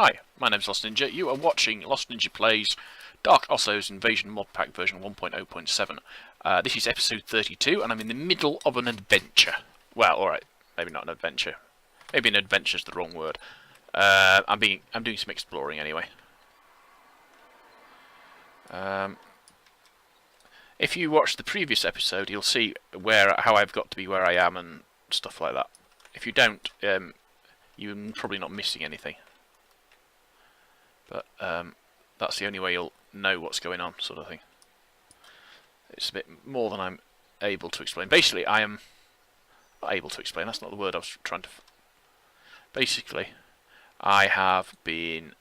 Hi, my name's Lost Ninja. You are watching Lost Ninja Plays Darkosto's Invasion Modpack version 1.0.7. This is episode 32, and I'm in the middle of an adventure. Well, alright, maybe not an adventure. Maybe an adventure's the wrong word. I'm doing some exploring anyway. If you watch the previous episode, you'll see how I've got to be where I am and stuff like that. If you don't, you're probably not missing anything. But that's the only way you'll know what's going on, sort of thing. It's a bit more than I'm able to explain. Basically, I am not able to explain. That's not the word I was trying to. Basically, I have been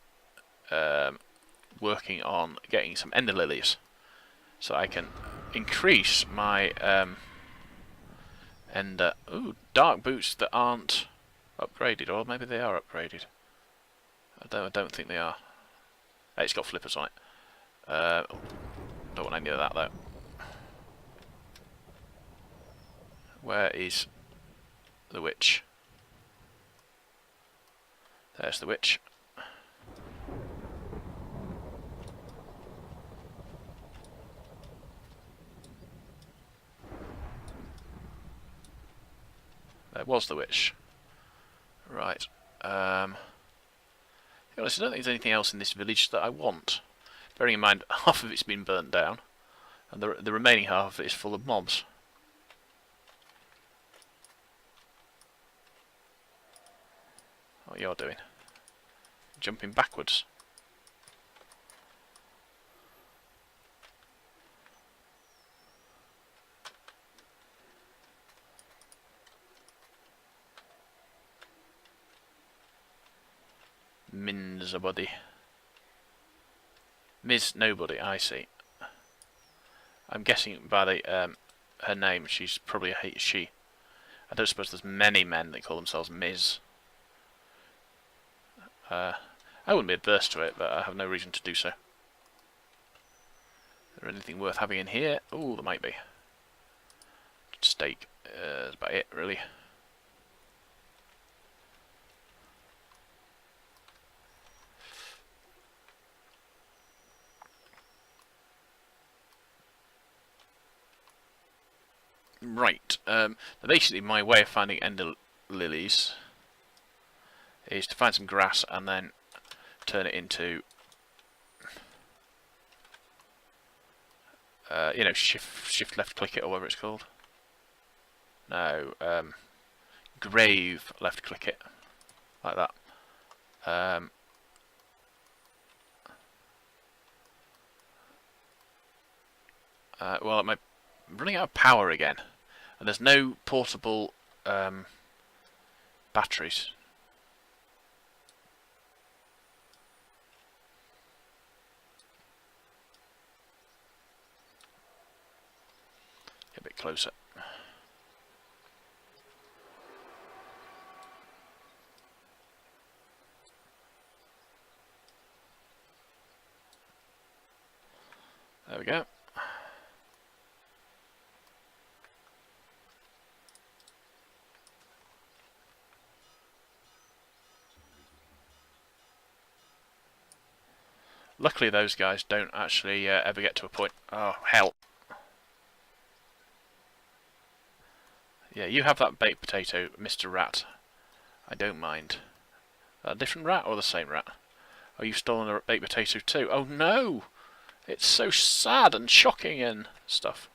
working on getting some ender lilies, so I can increase my ender. Ooh, dark boots that aren't upgraded, or maybe they are upgraded. I don't think they are. It's got flippers on it. Don't want any of that though. Where is the witch? There's the witch. There was the witch. Right. To be honest, I don't think there's anything else in this village that I want. Bearing in mind, half of it's been burnt down, and the remaining half of it is full of mobs. What you're doing? Jumping backwards. Min's a body. Ms. Nobody, I see. I'm guessing by the her name, she's probably a she. I don't suppose there's many men that call themselves Ms. I wouldn't be adverse to it, but I have no reason to do so. Is there anything worth having in here? Oh, there might be. Steak. That's about it, really. Right. Basically, my way of finding ender lilies is to find some grass and then turn it into, you know, shift left click it or whatever it's called. No, grave left click it, like that. Well, I'm running out of power again, and there's no portable batteries. Get a bit closer. There we go. Luckily those guys don't actually ever get to a point. Oh, hell. Yeah, you have that baked potato, Mr. Rat. I don't mind. A different rat or the same rat? Oh, you've stolen a baked potato too. Oh no! It's so sad and shocking and stuff.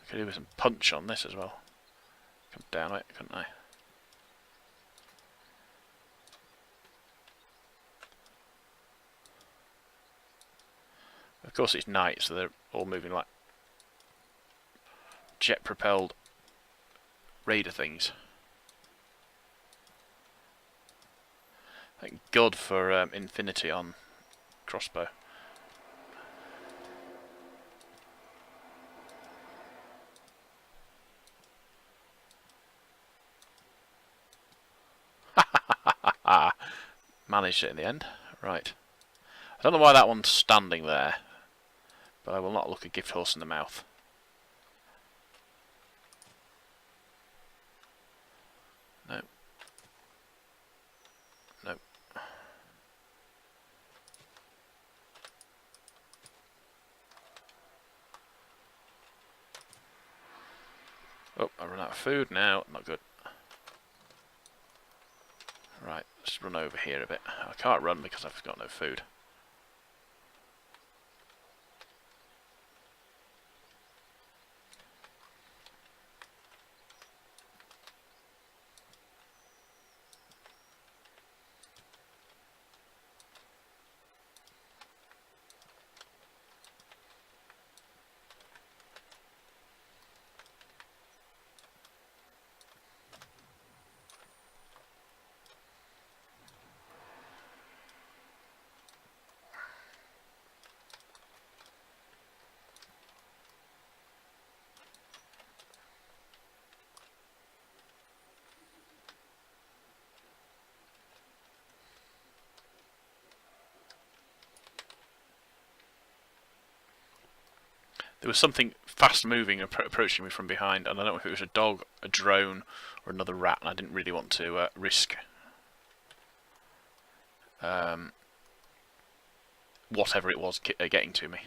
I could do with some punch on this as well. Come down it, couldn't I? Of course it's night, so they're all moving like jet-propelled raider things. Thank God for infinity on crossbow. managed it in the end. Right. I don't know why that one's standing there, but I will not look a gift horse in the mouth. No. No. Oh, I run out of food now. Not good. Right, let's run over here a bit. I can't run because I've got no food. There was something fast-moving approaching me from behind, and I don't know if it was a dog, a drone, or another rat, and I didn't really want to risk whatever it was getting to me.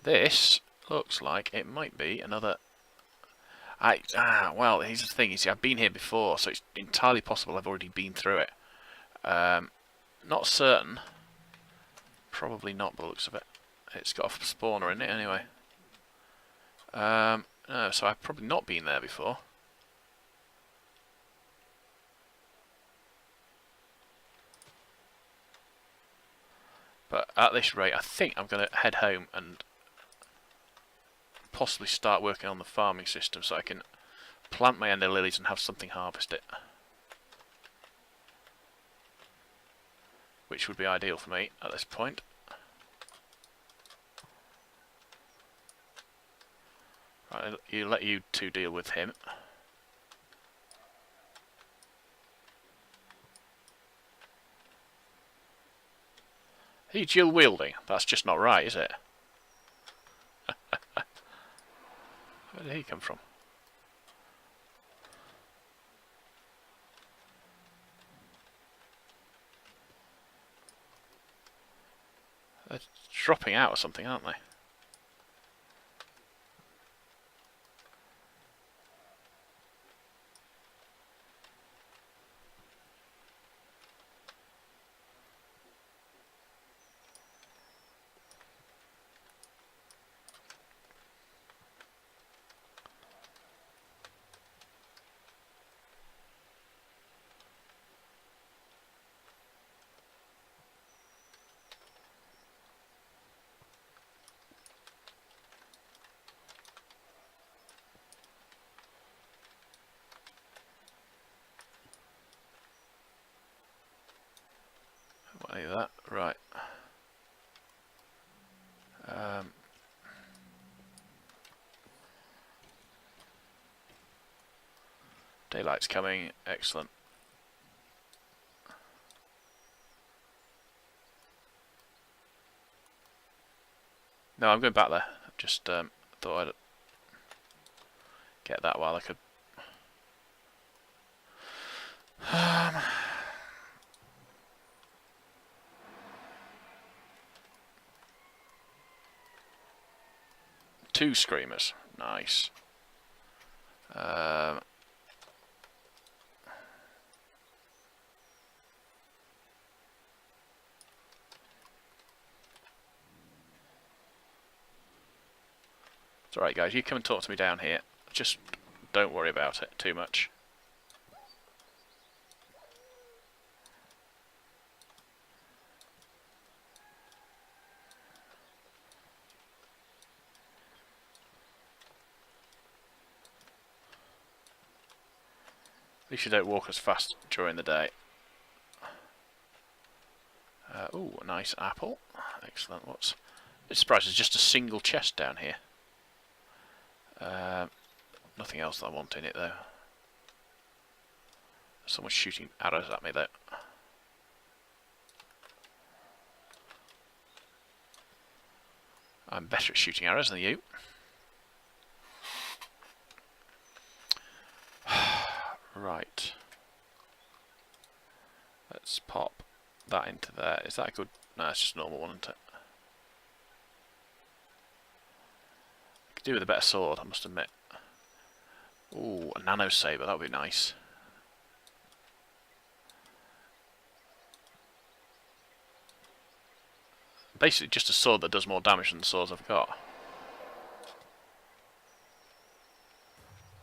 This looks like it might be another... well, here's the thing, you see, I've been here before, so it's entirely possible I've already been through it. Not certain. Probably not by the looks of it. It's got a spawner in it anyway. No, so I've probably not been there before. But at this rate, I think I'm going to head home and possibly start working on the farming system so I can plant my ender lilies and have something harvest it. Which would be ideal for me at this point. Right, let you two deal with him. Are you dual wielding? That's just not right, is it? Where did he come from? They're dropping out or something, aren't they? Like that, right. Daylight's coming, excellent. No, I'm going back there. Just thought I'd get that while I could. Two screamers, nice. It's alright guys, you come and talk to me down here. Just don't worry about it too much. At least you don't walk as fast during the day. Ooh, a nice apple. Excellent. What's... I'm surprised there's just a single chest down here. Nothing else that I want in it though. Someone's shooting arrows at me though. I'm better at shooting arrows than you. Right. Let's pop that into there. Is that a good... No, it's just a normal one, isn't it? Could do with a better sword, I must admit. Ooh, a nano saber, that would be nice. Basically just a sword that does more damage than the swords I've got.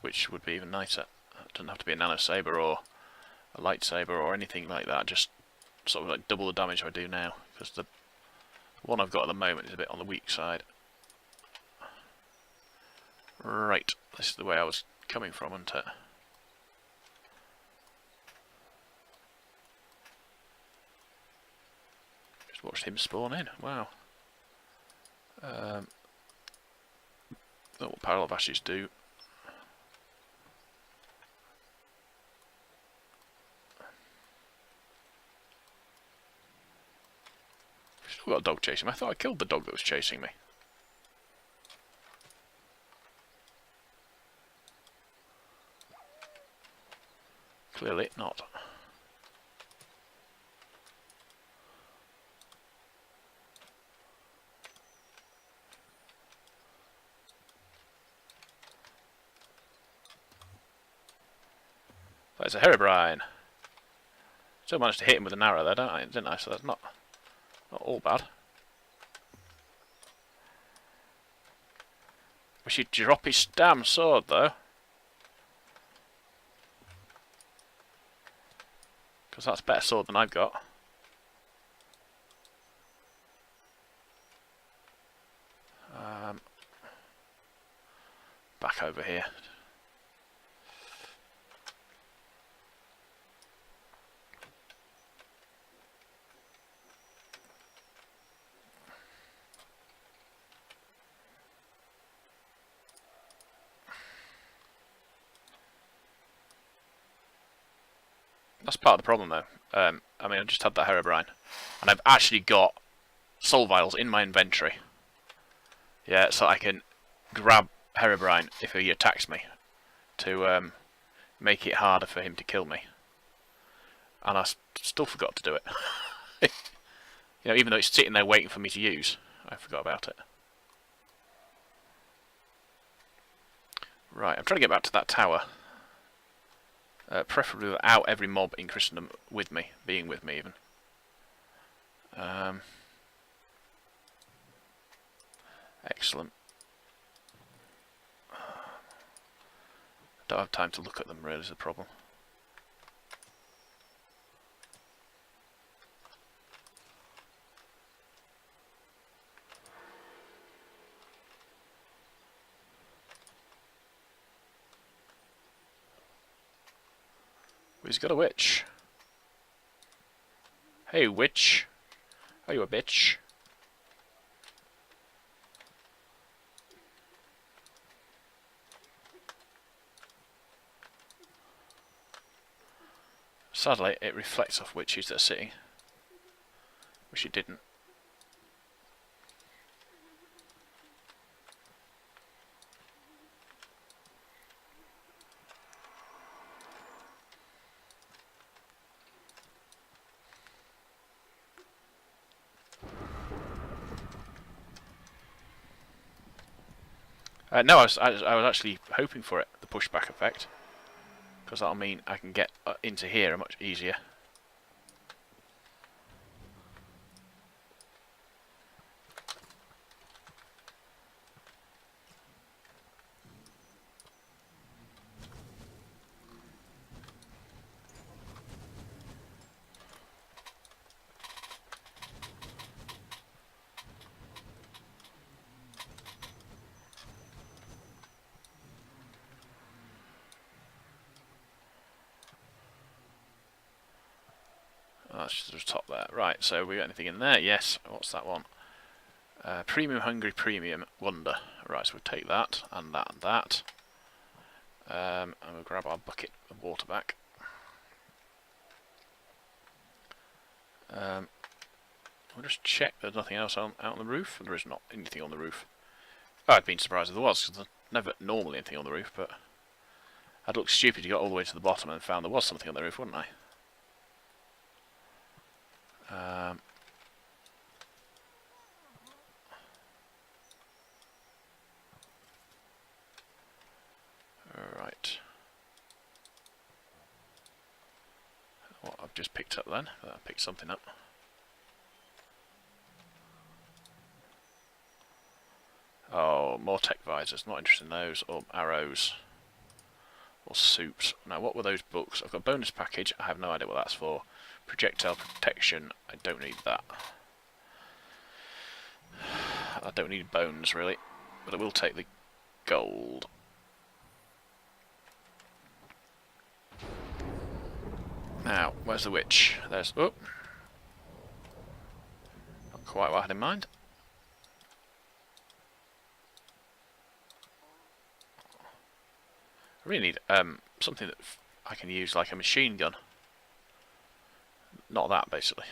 Which would be even nicer. It doesn't have to be a nano saber or a lightsaber or anything like that, just sort of like double the damage I do now, because the one I've got at the moment is a bit on the weak side. Right, this is the way I was coming from, isn't it? Just watched him spawn in, wow. Don't know what parallel bashes do. Still got a dog chasing me. I thought I killed the dog that was chasing me. Clearly not. That's a Herobrine. Still managed to hit him with an arrow there, didn't I? So that's not all bad. Wish he'd drop his damn sword though. Because that's a better sword than I've got. Back over here. That's part of the problem though. I mean, I just had that Herobrine, and I've actually got soul vials in my inventory. Yeah, so I can grab Herobrine if he attacks me to make it harder for him to kill me. And I still forgot to do it. You know, even though it's sitting there waiting for me to use, I forgot about it. Right, I'm trying to get back to that tower. Preferably without every mob in Christendom with me, being with me even. Excellent. Don't have time to look at them, really, is the problem. He's got a witch. Hey, witch. Are you a bitch? Sadly, it reflects off witches that are sitting. Wish it didn't. No, I was actually hoping for it, the pushback effect, because that'll mean I can get into here much easier. That's just the top there. Right, so we got anything in there? Yes. What's that one? Premium Hungry Premium Wonder. Right, so we'll take that, and that, and that. And we'll grab our bucket of water back. I'll just check there's nothing else out on the roof. There is not anything on the roof. Oh, I'd been surprised if there was, because there's never normally anything on the roof, but I'd look stupid if you got all the way to the bottom and found there was something on the roof, wouldn't I? Alright. What I've just picked up then. I picked something up. Oh, more tech visors. Not interested in those. Or arrows. Or soups. Now, what were those books? I've got a bonus package. I have no idea what that's for. Projectile protection. I don't need that. I don't need bones, really. But I will take the gold. Now, where's the witch? There's... Oh! Not quite what I had in mind. I really need something that I can use like a machine gun. Not that, basically.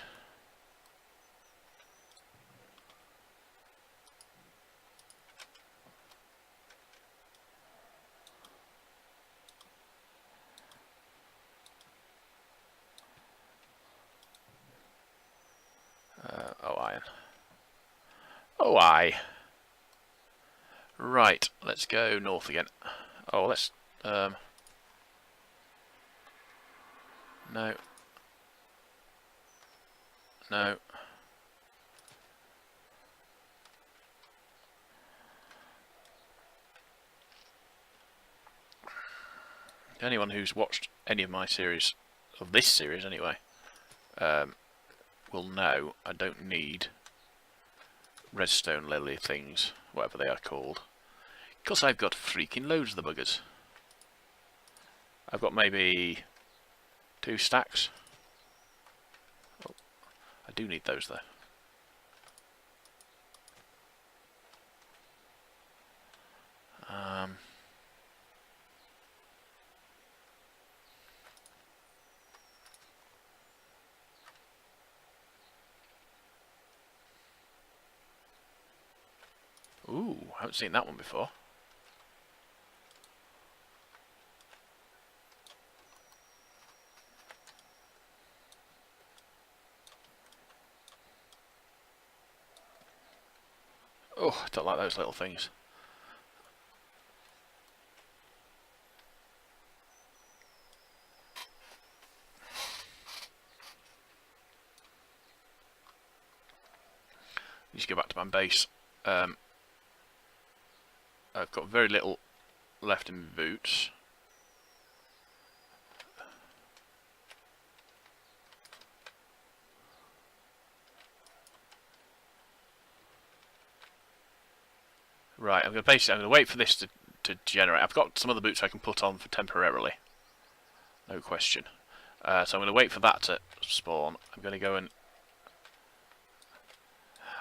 Oh, iron. Oh, aye. Right, let's go north again. Oh, let's... no. No. Anyone who's watched any of my series, of this series anyway, will know I don't need redstone lily things, whatever they are called, because I've got freaking loads of the buggers. I've got maybe 2 stacks. Oh, I do need those though. Ooh, I haven't seen that one before. Oh, I don't like those little things. Just go back to my base. I've got very little left in my boots. Right, I'm going to wait for this to generate. I've got some other boots I can put on for temporarily. No question. So I'm going to wait for that to spawn. I'm going to go and...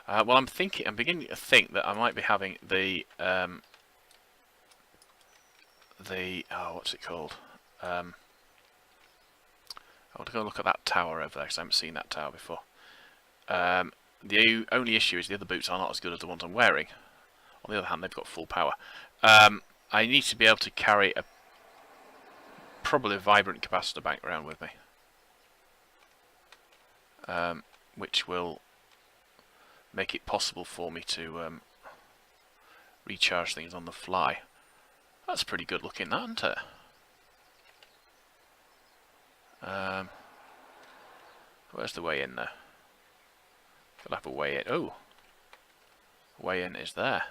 well, I'm beginning to think that I might be having the oh, what's it called? I want to go look at that tower over there because I haven't seen that tower before. The only issue is the other boots are not as good as the ones I'm wearing. On the other hand, they've got full power. I need to be able to carry a probably a vibrant capacitor bank around with me, which will make it possible for me to recharge things on the fly. That's pretty good looking, that, isn't it? Where's the way in there? Gotta have a way in. Oh, way in is there.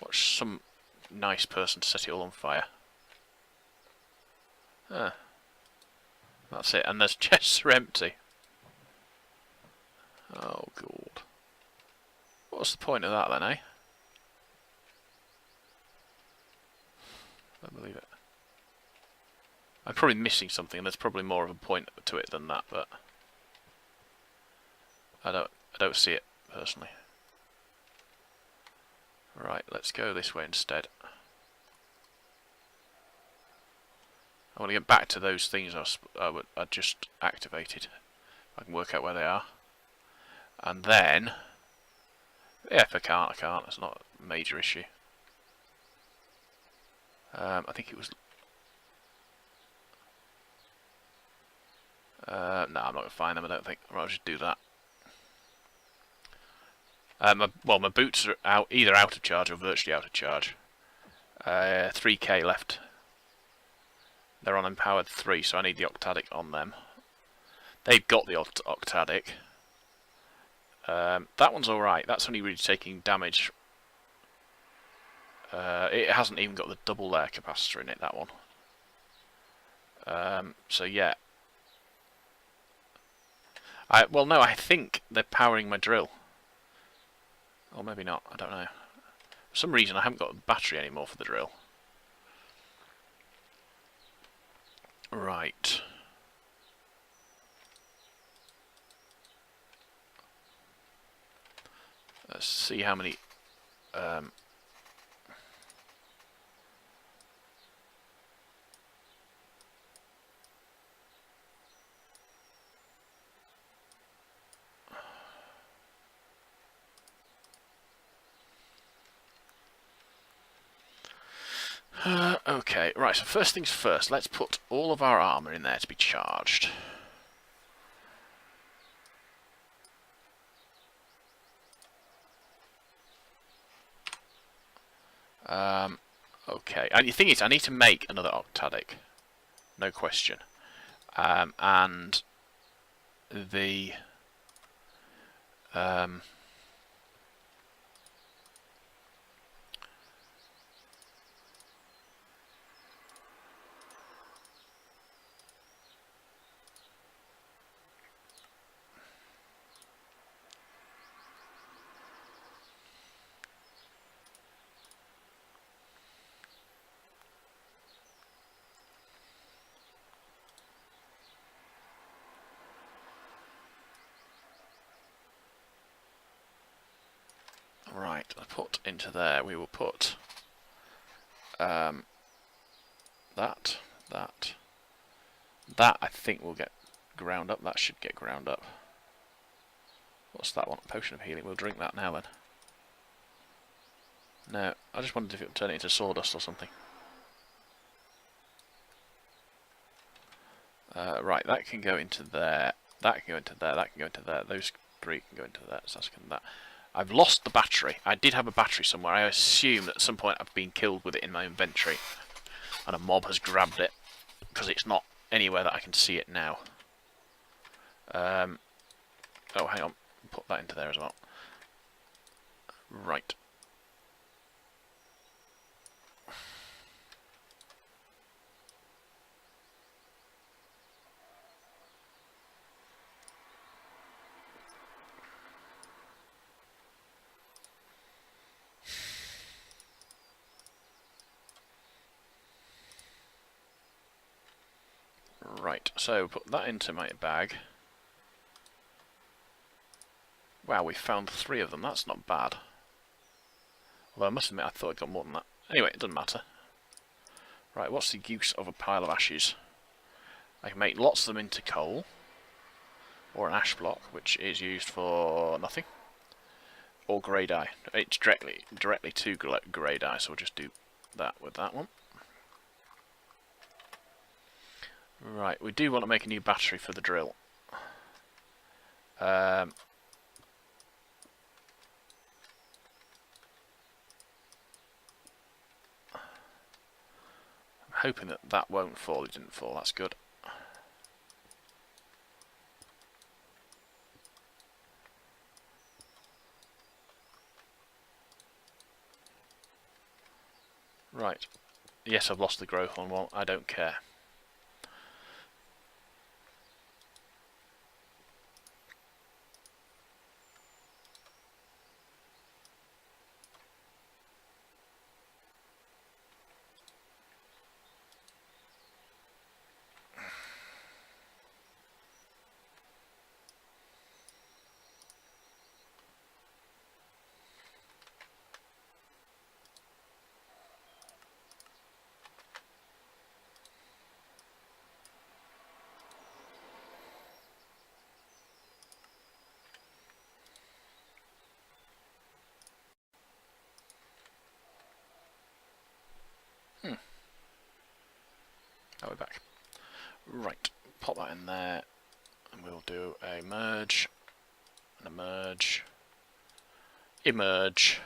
Watch some nice person to set it all on fire. That's it, and those chests are empty. Oh, God. What's the point of that then, eh? I don't believe it. I'm probably missing something, and there's probably more of a point to it than that, but I don't see it personally. Right, let's go this way instead. I want to get back to those things I just activated I can work out where they are. And then, yeah, if I can't, I can't. It's not a major issue. I think it was... no, I'm not going to find them, I don't think. I'll just do that. My boots are either out of charge or virtually out of charge. 3k left. They're on empowered 3, so I need the octadic on them. They've got the octadic. That one's alright. That's only really taking damage. It hasn't even got the double layer capacitor in it, that one. So yeah. Well, no, I think they're powering my drill. Or maybe not, I don't know. For some reason I haven't got a battery anymore for the drill. Right. Let's see how many... okay, right, so first things first, let's put all of our armour in there to be charged. Okay, and the thing is, I need to make another octadic, no question. And the... Right, I put into there, we will put that I think will get ground up, that should get ground up. What's that one? Potion of healing, we'll drink that now then. No, I just wondered if it would turn it into sawdust or something. Right, that can go into there, that can go into there, that can go into there, those 3 can go into there, so that's going to that. I've lost the battery. I did have a battery somewhere. I assume that at some point I've been killed with it in my inventory. And a mob has grabbed it. Because it's not anywhere that I can see it now. Oh, hang on. Put that into there as well. Right. Right, so put that into my bag. Wow, we found 3 of them, that's not bad. Although I must admit I thought I got more than that. Anyway, it doesn't matter. Right, what's the use of a pile of ashes? I can make lots of them into coal. Or an ash block, which is used for nothing. Or grey dye. It's directly to grey dye, so we'll just do that with that one. Right, we do want to make a new battery for the drill. I'm hoping that that won't fall. It didn't fall, that's good. Right. Yes, I've lost the growth on one. I don't care. Oh, we're back. Right, pop that in there, and we'll do a merge, and a merge, emerge,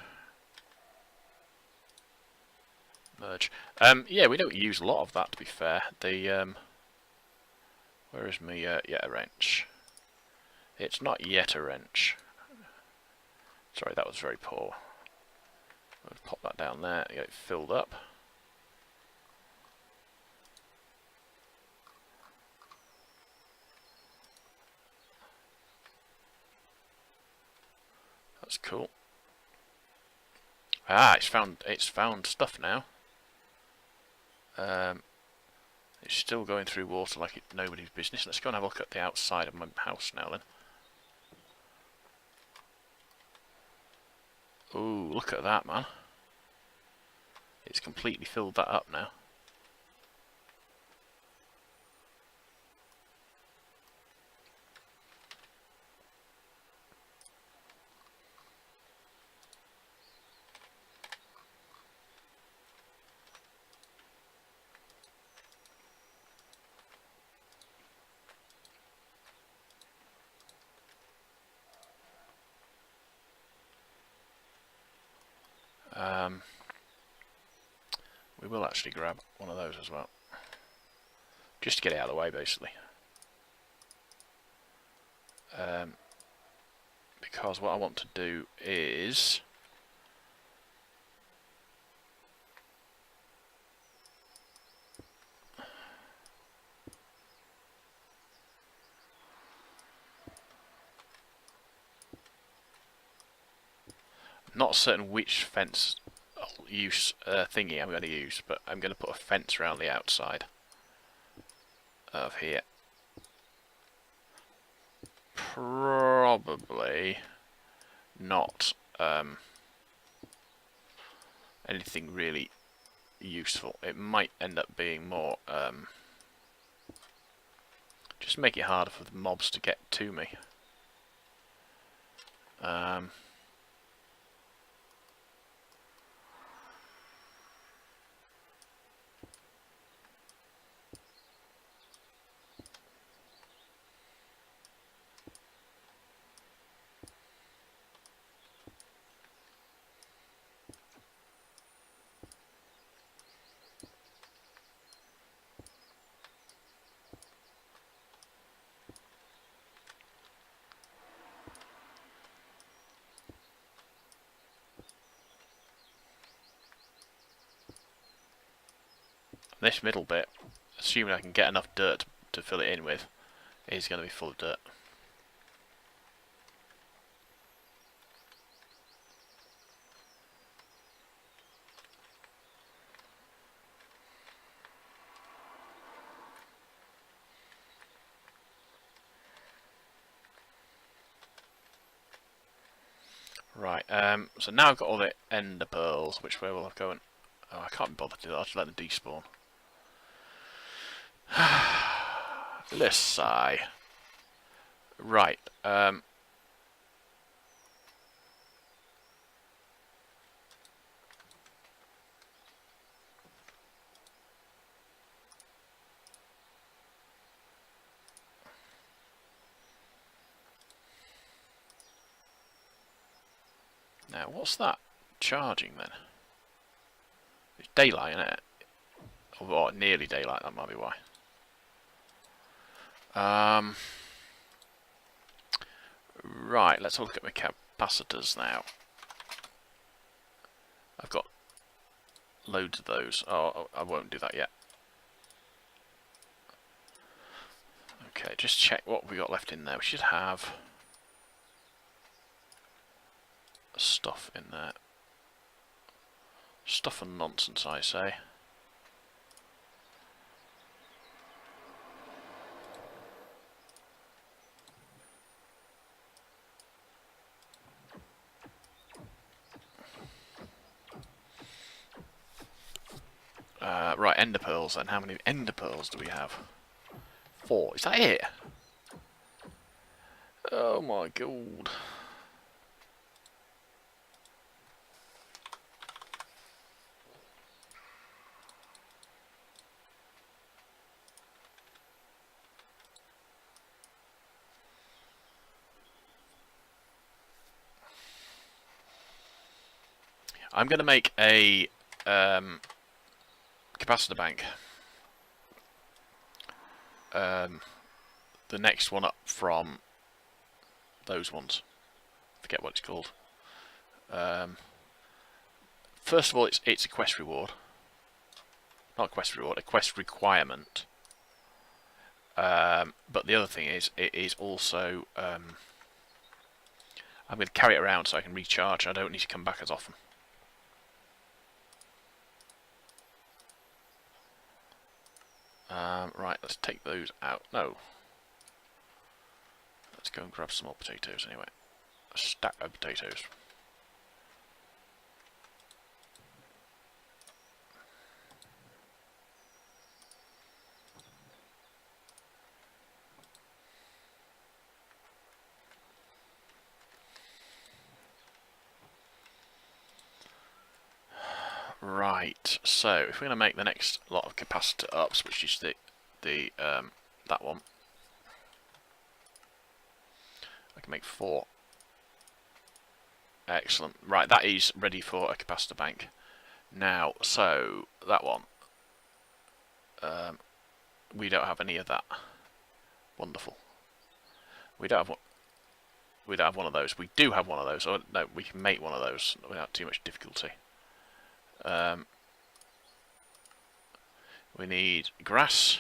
merge. Yeah, we don't use a lot of that, to be fair. The where is me? Yeah, a wrench. It's not yet a wrench. Sorry, that was very poor. I'll pop that down there and get it filled up. That's cool. Ah, it's found stuff now. It's still going through water like it's nobody's business. Let's go and have a look at the outside of my house now then. Ooh, look at that, man. It's completely filled that up now. We will actually grab one of those as well. Just to get it out of the way, basically. Because what I want to do is... not certain which fence use thingy I'm going to use, but I'm going to put a fence around the outside of here. Probably not anything really useful. It might end up being more just make it harder for the mobs to get to me. This middle bit, assuming I can get enough dirt to fill it in with, is going to be full of dirt. Right, so now I've got all the ender pearls, which way will I go and... Oh, I can't be bothered to do that, I'll just let them despawn. Let's sigh. Right, now what's that charging then? It's daylight, isn't it? Or nearly daylight, that might be why. Right, let's have a look at my capacitors now. I've got loads of those. Oh, I won't do that yet. Okay, just check what we got left in there. We should have stuff in there. Stuff and nonsense, I say. Right, ender pearls then. How many ender pearls do we have? 4. Is that it? Oh my god. I'm going to make a capacitor bank. The next one up from those ones. Forget what it's called. First of all, it's a quest reward. Not a quest reward, a quest requirement. But the other thing is, it is also... I'm going to carry it around so I can recharge. I don't need to come back as often. Right, let's take those out. No. Let's go and grab some more potatoes anyway. A stack of potatoes. Right, so if we're going to make the next lot of capacitor ups, which is that one, I can make 4. Excellent. Right, that is ready for a capacitor bank. Now, so that one, we don't have any of that. Wonderful. We don't have one of those. We do have one of those. Or no, we can make one of those without too much difficulty. We need grass,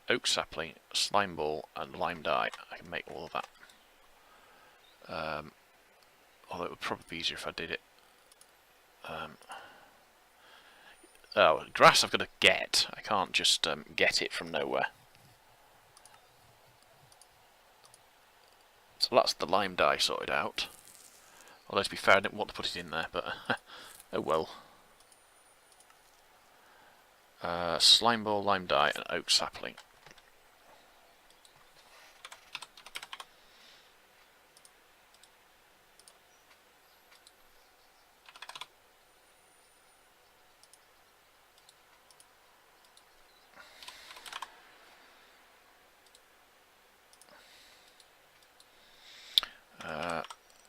oak sapling, slime ball, and lime dye. I can make all of that. Although it would probably be easier if I did it. Oh, grass I've got to get. I can't just get it from nowhere. So that's the lime dye sorted out. Although to be fair, I didn't want to put it in there, but oh well. Slime ball, lime dye, and oak sapling.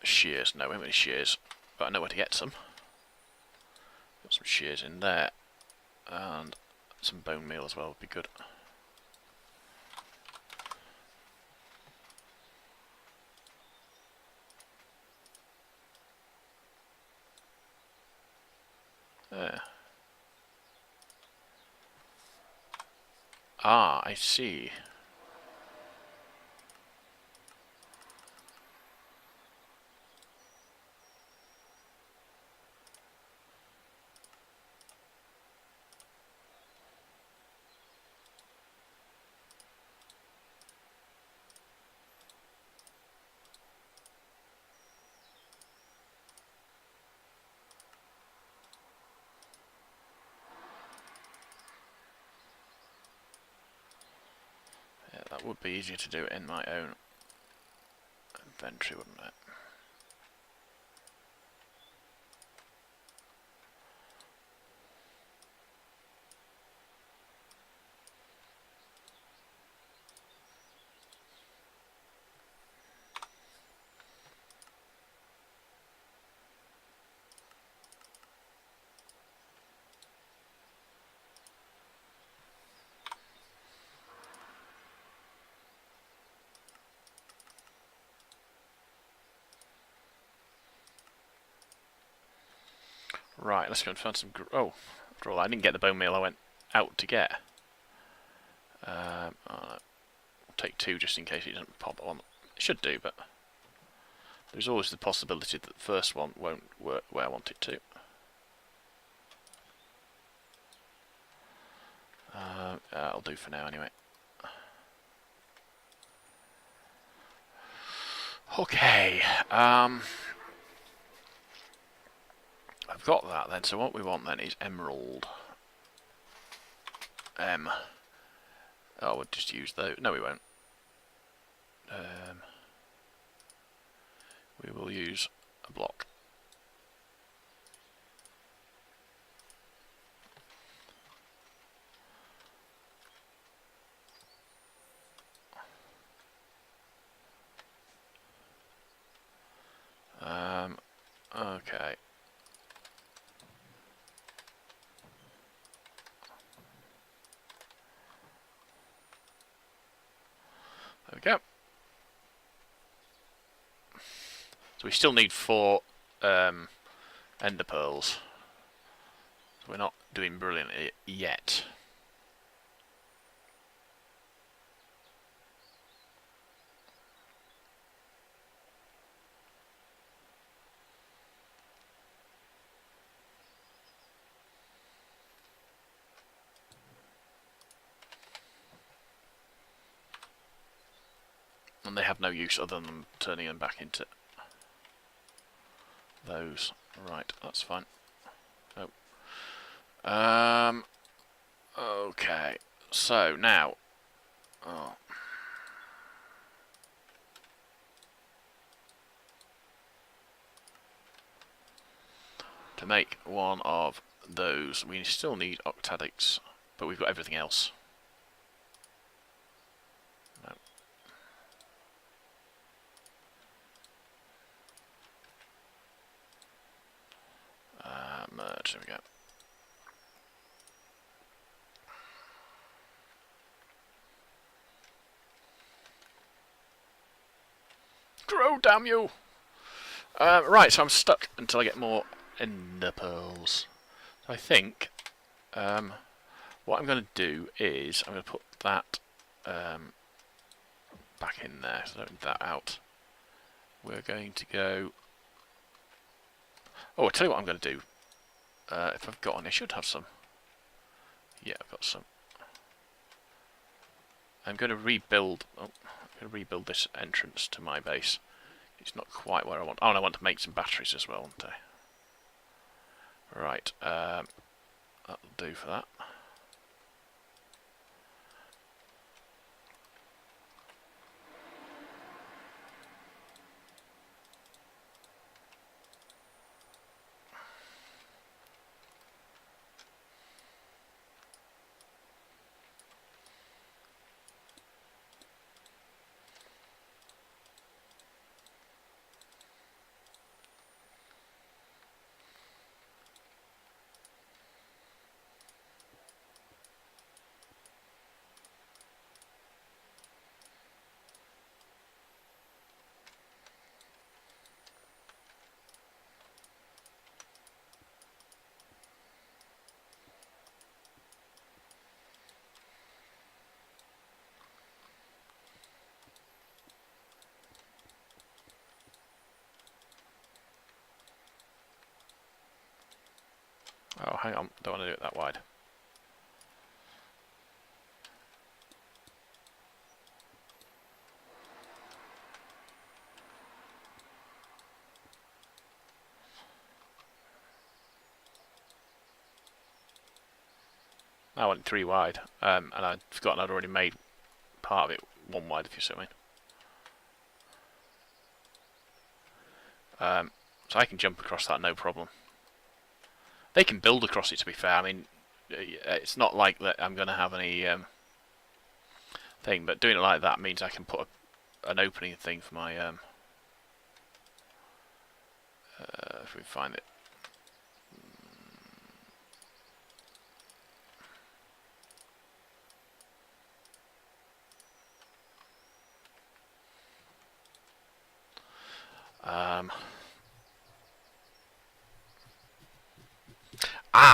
Shears. No, we haven't any shears, but I know where to get some. Got some shears in there, and some bone meal as well would be good. There. Ah, I see. That would be easier to do it in my own inventory, wouldn't it? Right, let's go and find some... Oh, after all, I didn't get the bone meal I went out to get. I'll take 2 just in case it doesn't pop on. It should do, but there's always the possibility that the first one won't work where I want it to. That'll do for now anyway. Okay, I've got that then, so what we want then is emerald. Oh, we'll just use those. No, we won't. We will use a block. Okay. So we still need 4 ender pearls. So we're not doing brilliantly yet. And they have no use other than turning them back into those. Right, that's fine. Oh. Okay. So now, to make one of those, we still need octadics, but we've got everything else. No. Merge, there we go. Grow, damn you! Right, so I'm stuck until I get more ender pearls. So I think what I'm going to do is I'm going to put that back in there, so I don't need that out. We're going to go... Oh, I'll tell you what I'm going to do. If I've got one, I should have some. Yeah, I've got some. I'm going to rebuild. Oh, I'm going to rebuild this entrance to my base. It's not quite where I want. Oh, and I want to make some batteries as well, don't I? Right. That'll do for that. Oh, hang on. Don't want to do it that wide. I want it 3 wide, and I'd forgotten I'd already made part of it 1 wide, if you see what I mean. So I can jump across that, no problem. They can build across it, to be fair. I mean, it's not like that I'm going to have any thing, but doing it like that means I can put an opening thing for my... if we find it.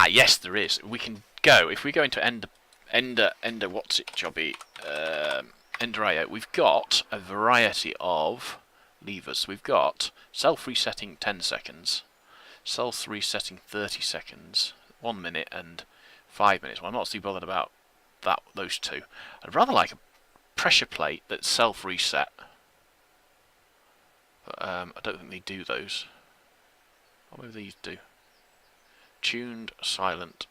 Yes, there is. We can go, if we go into Ender, what's it, Jobby? Ender IO, we've got a variety of levers. We've got self-resetting 10 seconds, self-resetting 30 seconds, 1 minute and 5 minutes. Well, I'm not too bothered about those two. I'd rather like a pressure plate that's self-reset. But I don't think they do those. What maybe these do? Tuned, silent.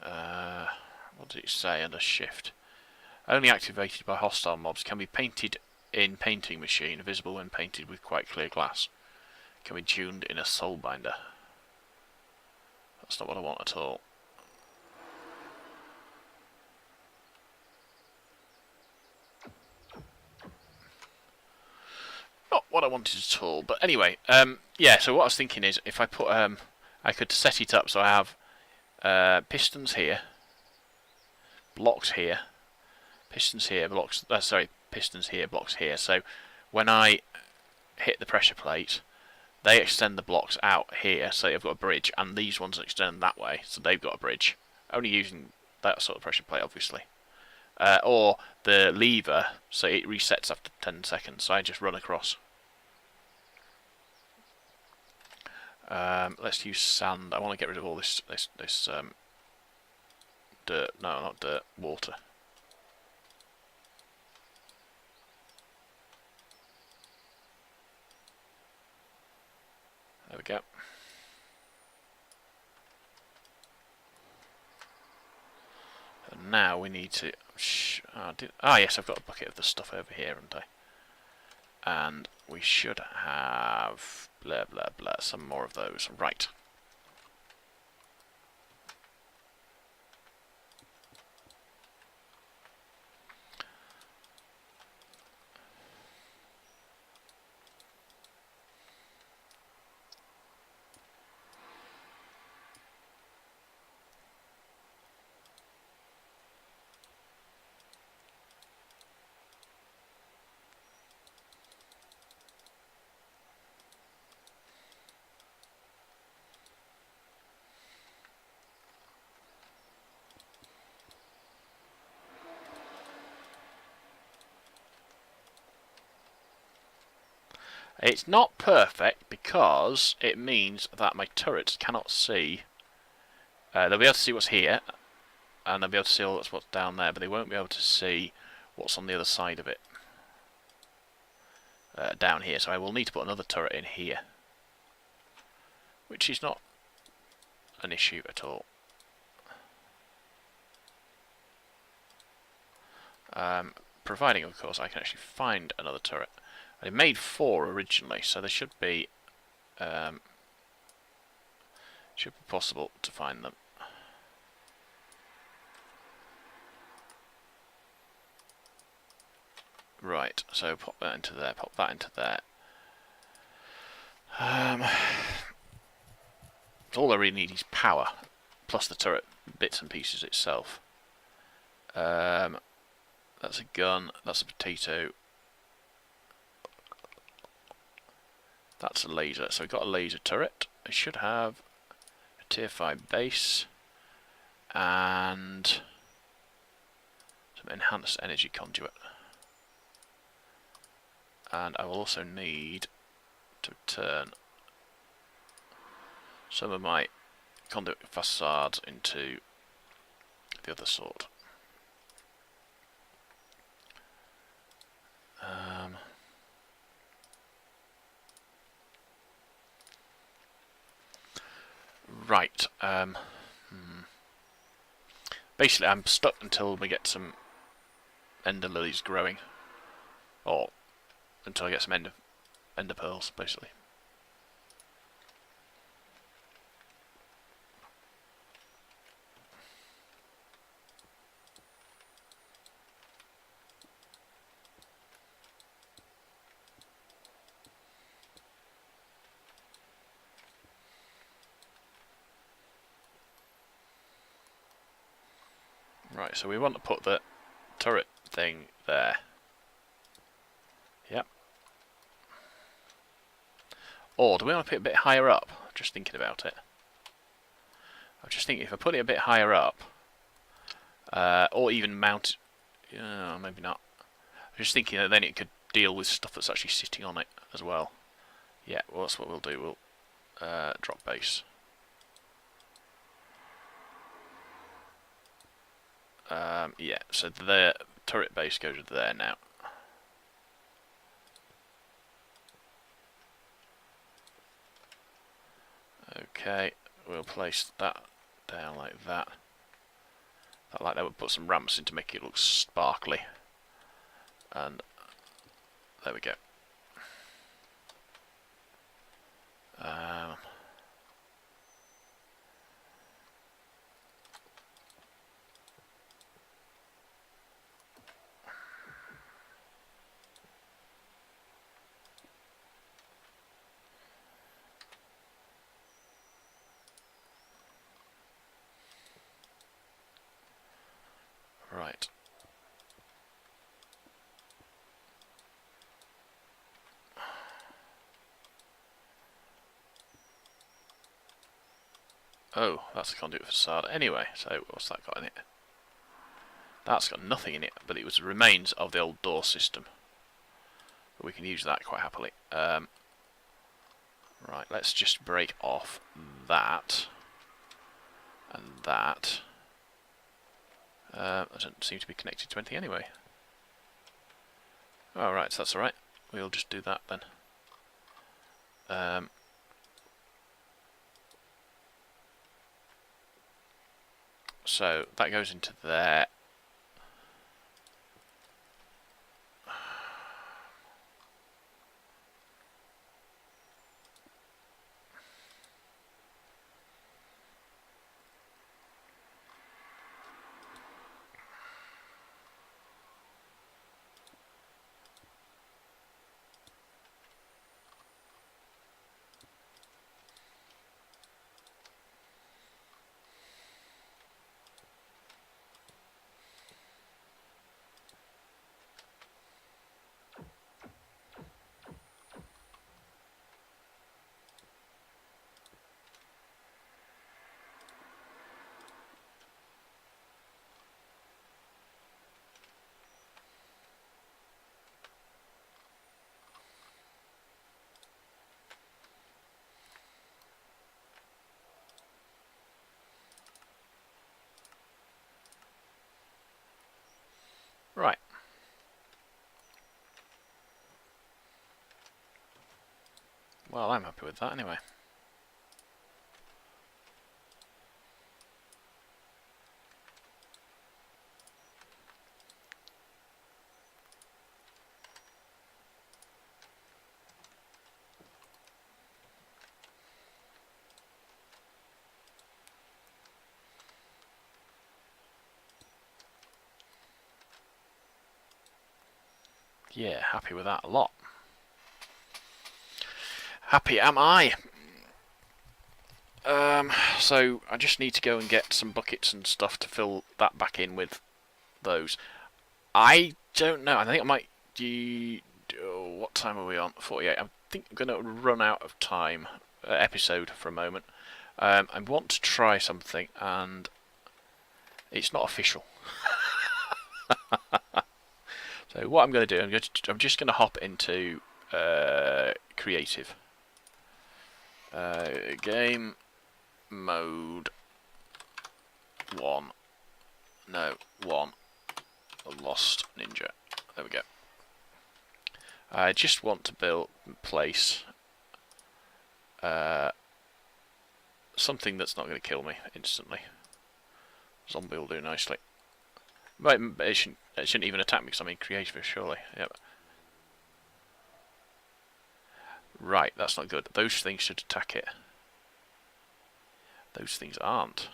What does it say under shift? Only activated by hostile mobs. Can be painted in painting machine. Visible when painted with quite clear glass. Can be tuned in a soulbinder. That's not what I want at all. Not what I wanted at all. But anyway, yeah. So what I was thinking is, if I put, I could set it up so I have pistons here, blocks here, pistons here, blocks. Sorry, pistons here, blocks here. So when I hit the pressure plate, they extend the blocks out here, so you've got a bridge, and these ones extend that way, so they've got a bridge. Only using that sort of pressure plate, obviously. Or the lever, so it resets after 10 seconds, so I just run across. Let's use sand. I want to get rid of all this dirt. No, not dirt. Water. There we go. And now we need to... yes, I've got a bucket of the stuff over here, haven't I? And we should have... blah, blah, blah. Some more of those. Right. It's not perfect because it means that my turrets cannot see. They'll be able to see what's here, and they'll be able to see what's down there, but they won't be able to see what's on the other side of it. Down here, so I will need to put another turret in here, which is not an issue at all. Providing, of course, I can actually find another turret. I made 4 originally, so there should be possible to find them. Right, so pop that into there, pop that into there. All I really need is power, plus the turret bits and pieces itself. That's a gun, that's a potato. That's a laser, so we've got a laser turret. I should have a tier 5 base and some enhanced energy conduit. And I will also need to turn some of my conduit facades into the other sort. Right. Basically, I'm stuck until we get some ender lilies growing, or until I get some ender pearls, basically. Right, so we want to put the turret thing there. Yep. Or do we want to put it a bit higher up? Just thinking about it. I'm just thinking if I put it a bit higher up, or even mount, maybe not. I'm just thinking that then it could deal with stuff that's actually sitting on it as well. Yeah, well that's what we'll do. We'll drop base. Yeah, so the turret base goes there now. Okay, we'll place that down like that. Like that, we'll put some ramps in to make it look sparkly. And there we go. Right. Oh, that's a conduit facade. Anyway, so what's that got in it? That's got nothing in it, but it was the remains of the old door system. But we can use that quite happily. Right, let's just break off that and that. That doesn't seem to be connected to anything anyway. Oh, right, so that's alright. We'll just do that then. So that goes into there. Right. Well, I'm happy with that anyway. Yeah, happy with that a lot. Happy am I. So I just need to go and get some buckets and stuff to fill that back in with those. I don't know. I think I might do... what time are we on? 48. I think I'm going to run out of time. Episode for a moment. I want to try something, and it's not official. So what I'm going to do, I'm just going to hop into creative. Game mode 1. No, 1. Lost Ninja. There we go. I just want to place something that's not going to kill me instantly. Zombie will do nicely. But it shouldn't even attack me because I'm in creative, surely. Yep. Right, that's not good. Those things should attack it. Those things aren't.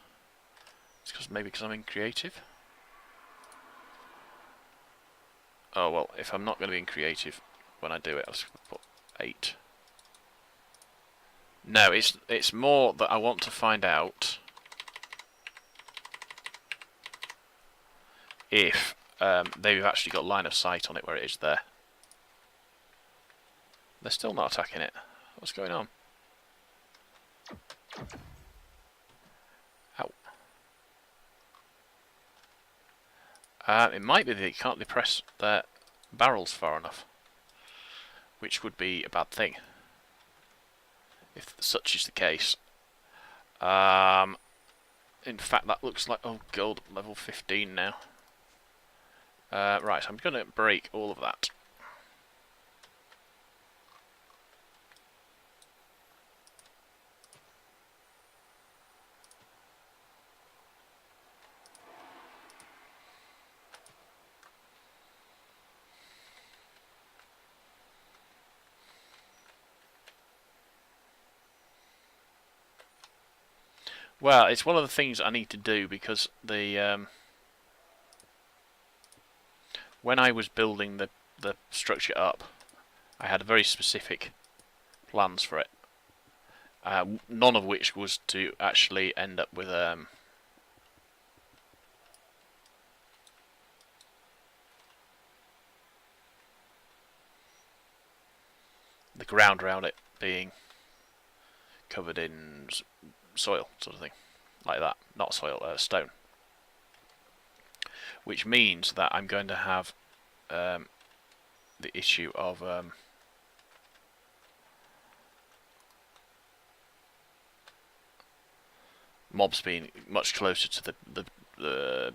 It's maybe because I'm in creative. Oh well, if I'm not going to be in creative when I do it, I'll just put 8. No, it's more that I want to find out if they've actually got line of sight on it where it is there. They're still not attacking it. What's going on? Ow. It might be that you can't depress their barrels far enough, which would be a bad thing, if such is the case. In fact, that looks like... oh, gold, level 15 now. Right, so I'm going to break all of that. Well, it's one of the things I need to do because the when I was building the structure up, I had very specific plans for it. None of which was to actually end up with the ground around it being covered in soil, sort of thing. like that, not soil, stone. Which means that I'm going to have the issue of mobs being much closer to the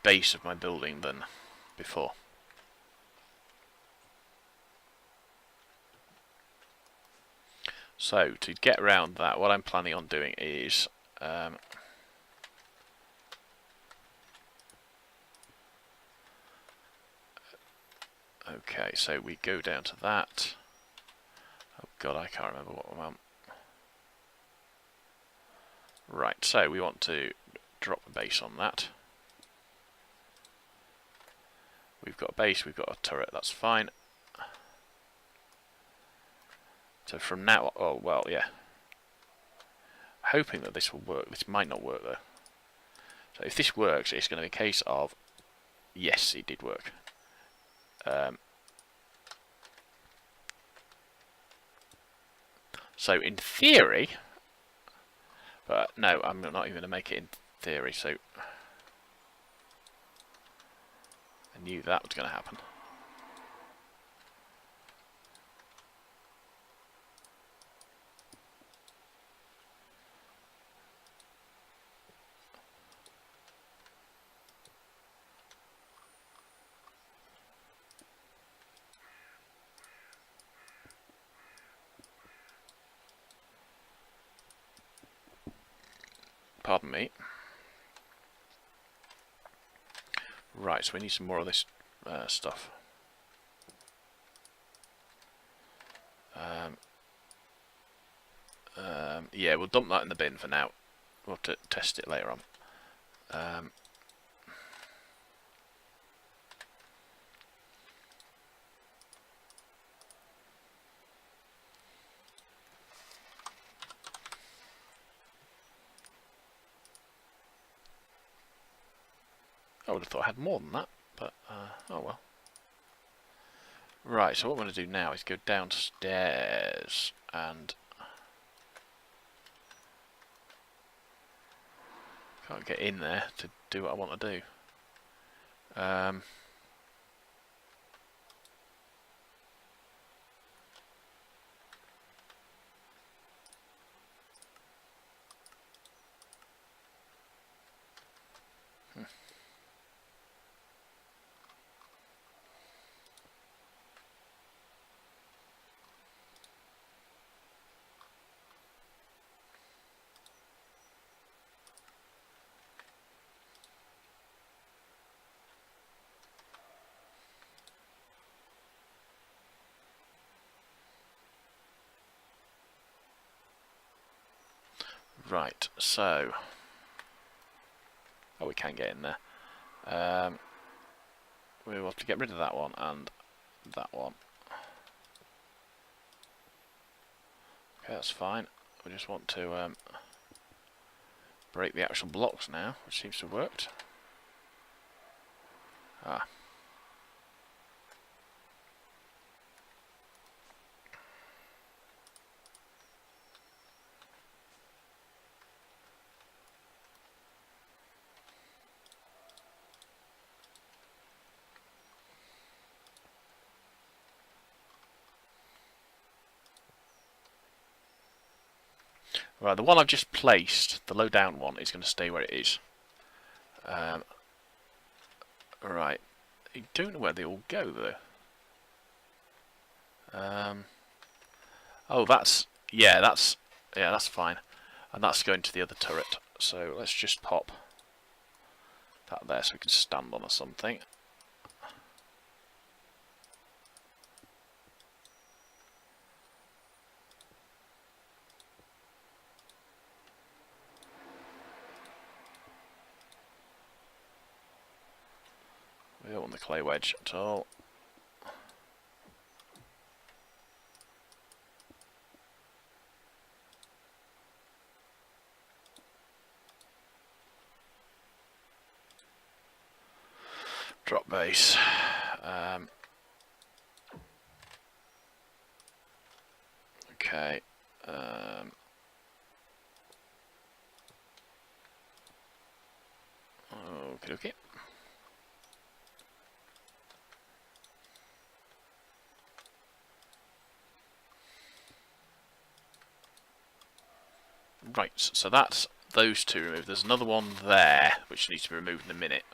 base of my building than before. So to get around that, what I'm planning on doing is okay, so we go down to that. Oh god, I can't remember what I'm on. Right, so we want to drop a base on that. We've got a base, we've got a turret, that's fine. So from now, oh well, yeah. Hoping that this will work. This might not work though. So if this works, it's going to be a case of, yes, it did work. So in theory, but no, I'm not even going to make it in theory, so I knew that was going to happen. Pardon me. Right, so we need some more of this stuff. Yeah, we'll dump that in the bin for now. We'll have to test it later on. I would have thought I had more than that, but oh well. Right, so what I'm going to do now is go downstairs and can't get in there to do what I want to do. Right, so oh, we can get in there. We will have to get rid of that one and that one. Okay, that's fine. We just want to break the actual blocks now, which seems to have worked. Ah. Right, the one I've just placed, the low down one, is going to stay where it is. Right, I don't know where they all go though. Oh, that's fine, and that's going to the other turret. So let's just pop that there so we can stand on or something. We don't want the clay wedge at all. Drop base. Okay. Okay, okay. Right, so that's those two removed. There's another one there, which needs to be removed in a minute.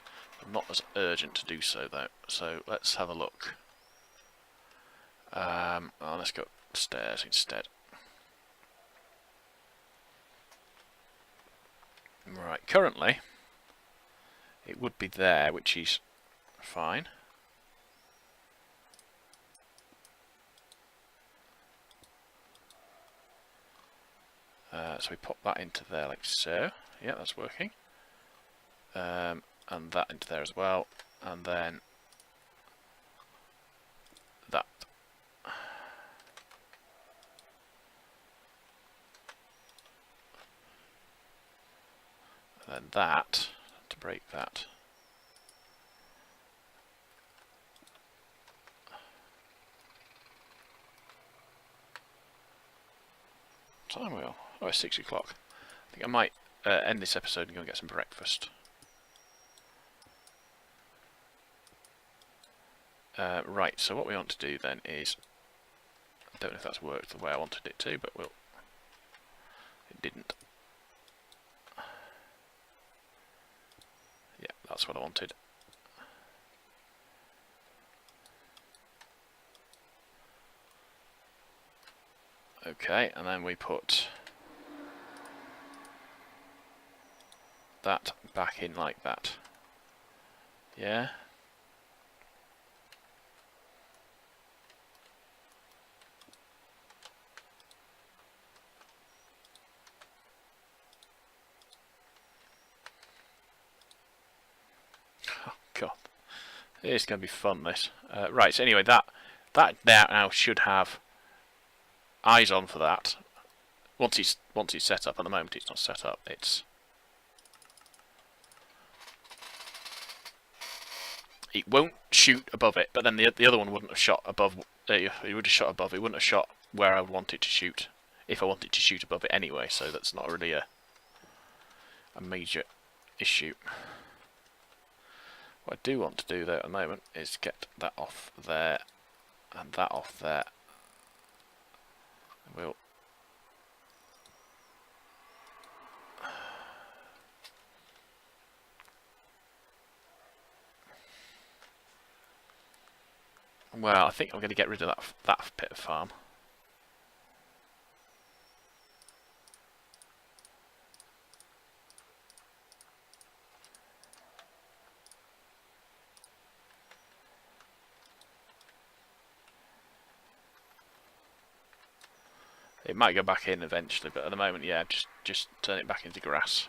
I'm not as urgent to do so, though. So let's have a look. Let's go upstairs instead. Right, currently, it would be there, which is fine. So we pop that into there like so. Yeah, that's working. And that into there as well. And then that. And then that, to break that. Time wheel. Oh, it's 6 o'clock. I think I might end this episode and go and get some breakfast. Right, so what we want to do then is... I don't know if that's worked the way I wanted it to, but it didn't. Yeah, that's what I wanted. Okay, and then we put that back in like that. Yeah. Oh god, it's going to be fun. This. Right. So anyway, that now should have eyes on for that. Once it's set up. At the moment, it's not set up. It won't shoot above it, but then the other one wouldn't have shot above. It would have shot above. It wouldn't have shot where I would want it to shoot, if I wanted to shoot above it anyway. So that's not really a major issue. What I do want to do though at the moment is get that off there and that off there. We'll I think I'm going to get rid of that bit of farm. It might go back in eventually, but at the moment, yeah, just turn it back into grass.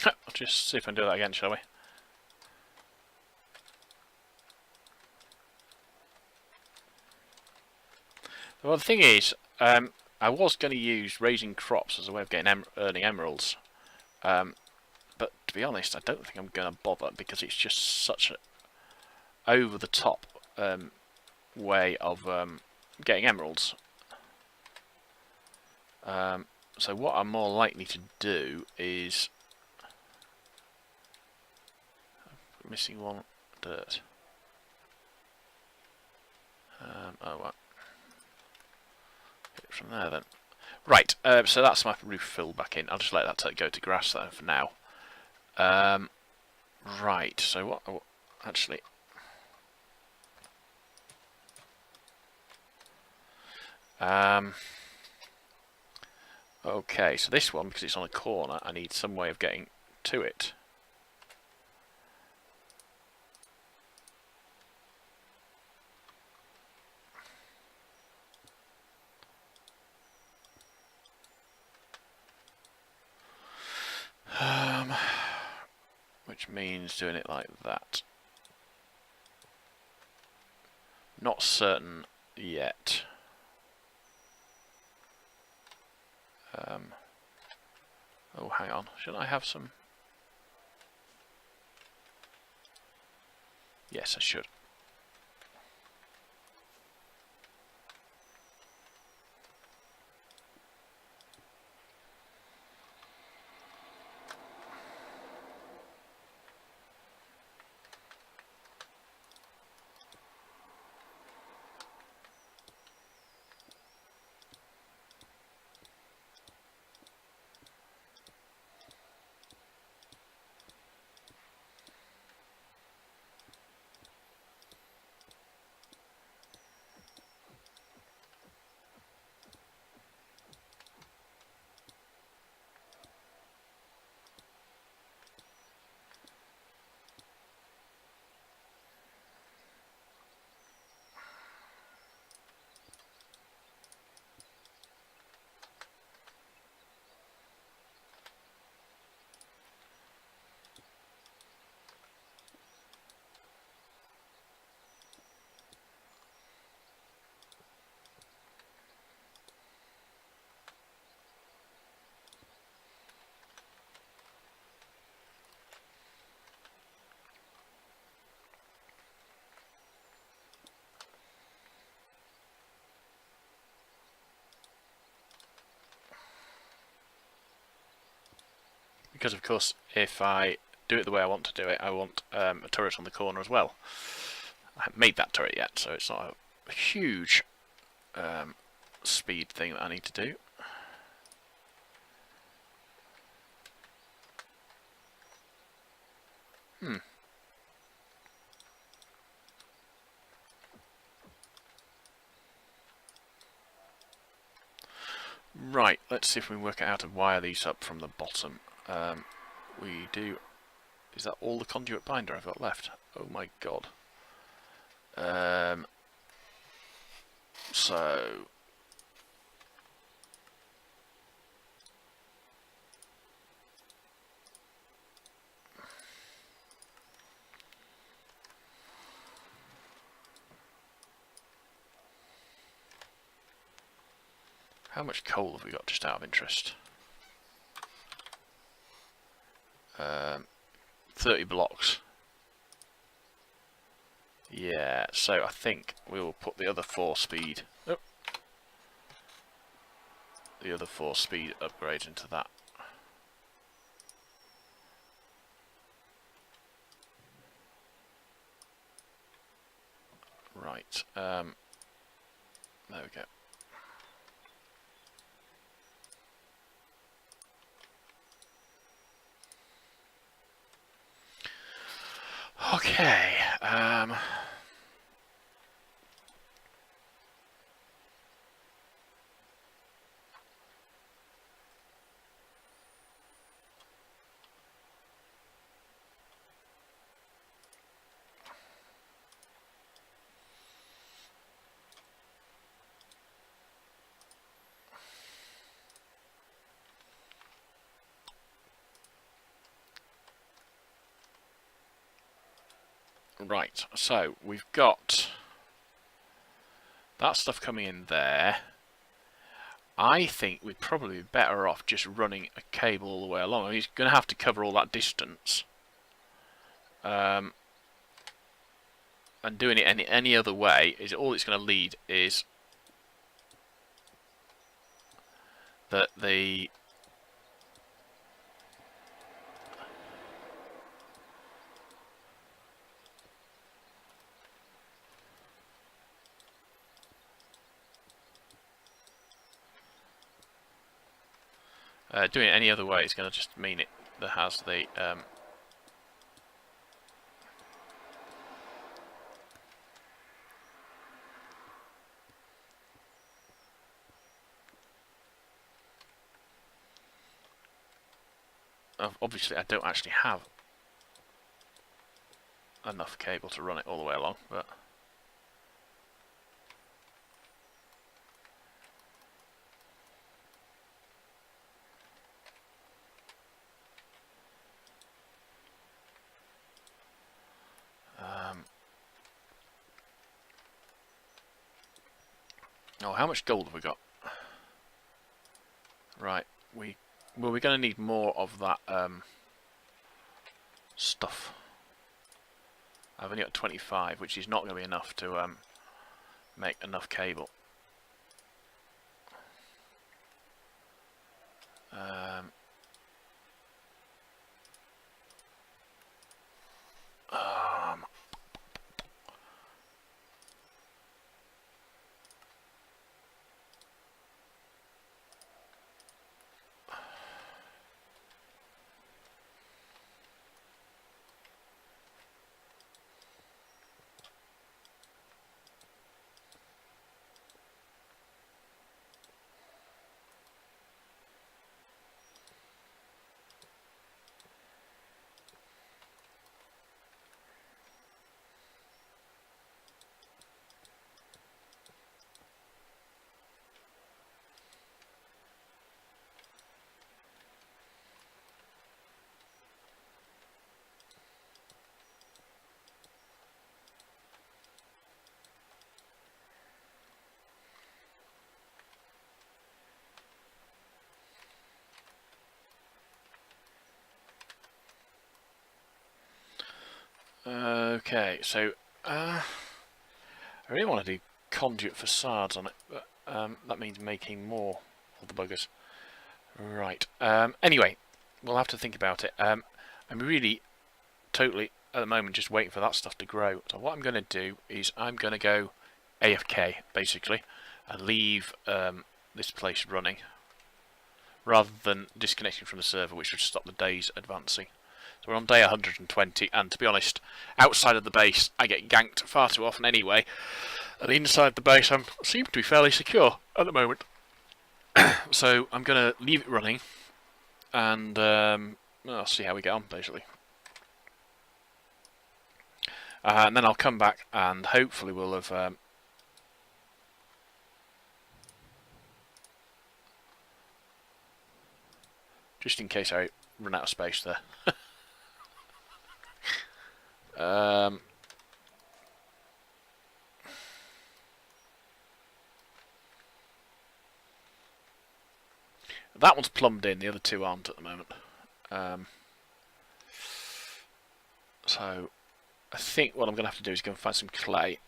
I'll just see if I can do that again, shall we? Well, the thing is, I was going to use raising crops as a way of getting earning emeralds, but to be honest, I don't think I'm going to bother because it's just such an over-the-top way of getting emeralds. So what I'm more likely to do is... I'm missing one dirt. Oh, well. From there then. Right, so that's my roof filled back in. I'll just let that go to grass then for now. Right, so what actually... okay, so this one, because it's on a corner, I need some way of getting to it. means doing it like that. Not certain yet. Oh, hang on. Shouldn't I have some? Yes, I should. Because of course, if I do it the way I want to do it, I want a turret on the corner as well. I haven't made that turret yet, so it's not a huge speed thing that I need to do. Right, let's see if we can work out how to wire these up from the bottom. We do. Is that all the conduit binder I've got left? Oh my god. So how much coal have we got, just out of interest? 30 blocks. Yeah, so I think we will put the other 4-speed. Oh, the other 4-speed upgrades into that. Right. There we go. Okay. Right, so we've got that stuff coming in there. I think we'd probably be better off just running a cable all the way along. I mean, he's going to have to cover all that distance. And doing it any other way is all it's going to lead is that the doing it any other way is going to just mean it that has the obviously I don't actually have enough cable to run it all the way along, but Oh, how much gold have we got? Right, we're going to need more of that stuff. I've only got 25, which is not going to be enough to make enough cable. Um, um, okay, so I really want to do conduit facades on it, but that means making more of the buggers. Right. Anyway, we'll have to think about it. I'm really totally at the moment just waiting for that stuff to grow. So what I'm going to do is I'm going to go AFK basically and leave this place running rather than disconnecting from the server, which would stop the days advancing. So we're on day 120, and to be honest, outside of the base I get ganked far too often anyway, and inside the base I seem to be fairly secure at the moment. So I'm going to leave it running, and I'll see how we get on, basically. And then I'll come back, and hopefully we'll have... just in case I run out of space there. That one's plumbed in, the other two aren't at the moment. So I think what I'm going to have to do is go and find some clay.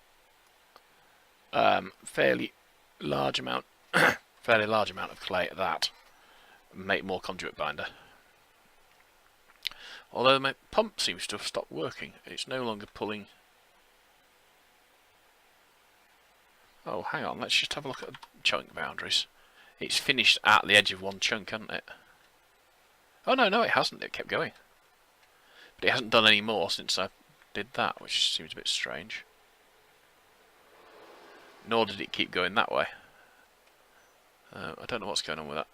Fairly large amount of clay at that. Make more conduit binder. Although my pump seems to have stopped working. It's no longer pulling. Oh, hang on, let's just have a look at the chunk boundaries. It's finished at the edge of one chunk, hasn't it? Oh no, it hasn't. It kept going. But it hasn't done any more since I did that, which seems a bit strange. Nor did it keep going that way. I don't know what's going on with that.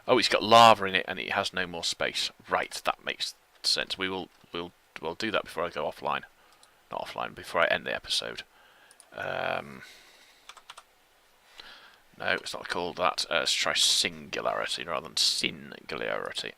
Oh, it's got lava in it and it has no more space. Right, that makes sense. We'll do that before I go offline. Not offline, before I end the episode. No, it's not called that. Let's try singularity rather than singularity.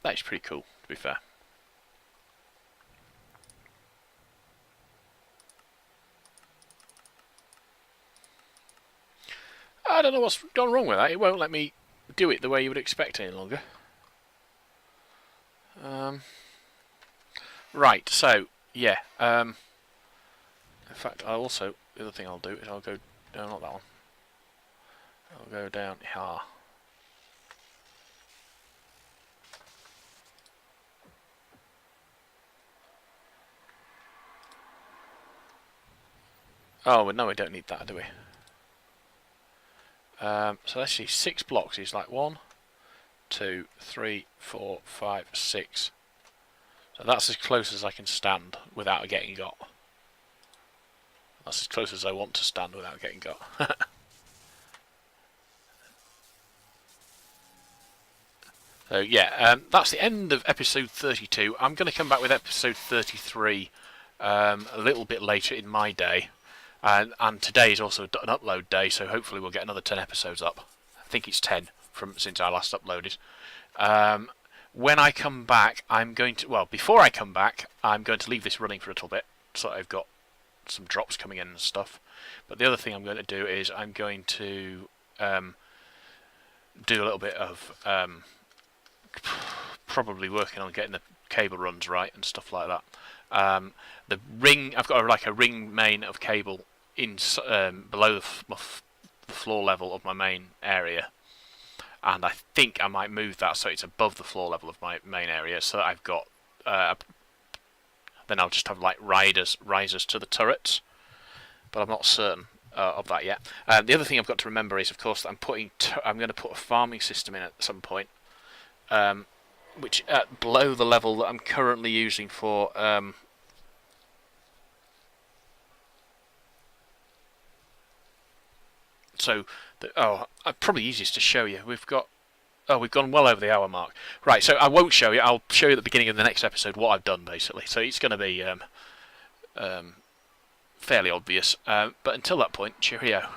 That is pretty cool, to be fair. I don't know what's gone wrong with that. It won't let me do it the way you would expect any longer. Right, so, yeah. In fact, the other thing I'll do is I'll go... No, not that one. I'll go down here. Oh, well, no, we don't need that, do we? So let's see, 6 blocks is like 1, 2, 3, 4, 5, 6. So that's as close as I can stand without getting got. That's as close as I want to stand without getting got. So yeah, that's the end of episode 32. I'm going to come back with episode 33 a little bit later in my day. And today is also an upload day, so hopefully we'll get another 10 episodes up. I think it's 10 since I last uploaded. When I come back, before I come back, I'm going to leave this running for a little bit, so I've got some drops coming in and stuff. But the other thing I'm going to do is I'm going to do a little bit of probably working on getting the cable runs right and stuff like that. The ring, I've got like a ring main of cable in below the floor level of my main area, and I think I might move that so it's above the floor level of my main area, so that I've got then I'll just have like risers to the turrets, but I'm not certain of that yet. The other thing I've got to remember is, of course, that I'm going to put a farming system in at some point, which below the level that I'm currently using for probably easiest to show you. We've gone well over the hour mark. Right, so I won't show you. I'll show you at the beginning of the next episode what I've done, basically. So it's going to be fairly obvious. But until that point, cheerio.